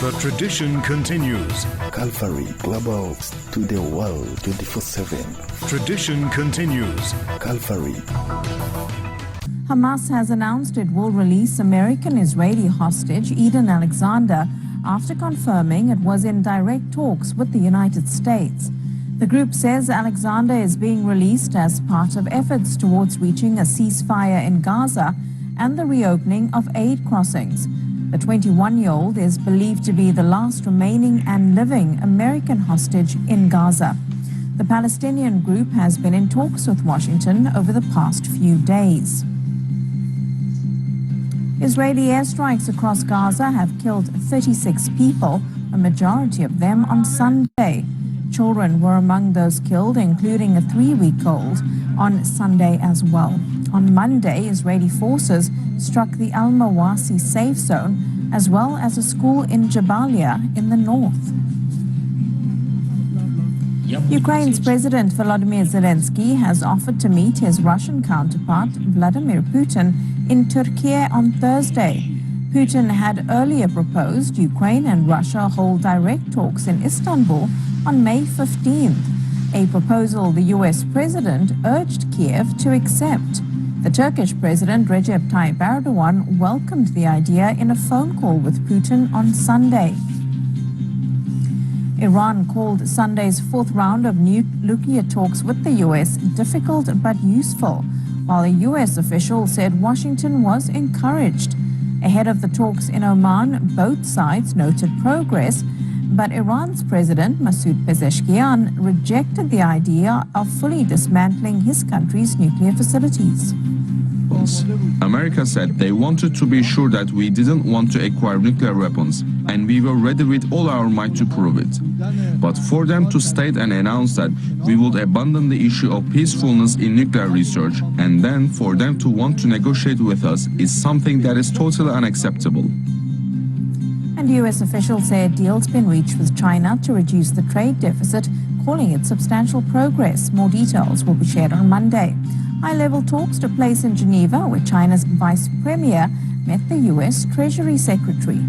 The tradition continues. Calvary Global to the world 24/7. Tradition continues. Calvary. Hamas has announced it will release American-Israeli hostage Eden Alexander after confirming it was in direct talks with the United States. The group says Alexander is being released as part of efforts towards reaching a ceasefire in Gaza and the reopening of aid crossings. The 21-year-old is believed to be the last remaining and living American hostage in Gaza. The Palestinian group has been in talks with Washington over the past few days. Israeli airstrikes across Gaza have killed 36 people, a majority of them on Sunday. Children were among those killed, including a 3-week-old, on Sunday as well. On Monday, Israeli forces struck the Al-Mawasi safe zone, as well as a school in Jabalia in the north. Ukraine's President Volodymyr Zelensky has offered to meet his Russian counterpart, Vladimir Putin, in Turkiye on Thursday. Putin had earlier proposed Ukraine and Russia hold direct talks in Istanbul on May 15th, a proposal the US president urged Kiev to accept. The Turkish President Recep Tayyip Erdogan welcomed the idea in a phone call with Putin on Sunday. Iran called Sunday's fourth round of nuclear talks with the US difficult but useful, while a US official said Washington was encouraged. Ahead of the talks in Oman, both sides noted progress, but Iran's President Masoud Pezeshkian rejected the idea of fully dismantling his country's nuclear facilities. America said they wanted to be sure that we didn't want to acquire nuclear weapons, and we were ready with all our might to prove it. But for them to state and announce that we would abandon the issue of peacefulness in nuclear research, and then for them to want to negotiate with us, is something that is totally unacceptable. And US officials say a deal's been reached with China to reduce the trade deficit, calling it substantial progress. More details will be shared on Monday. High-level talks took place in Geneva, where China's vice premier met the US Treasury Secretary.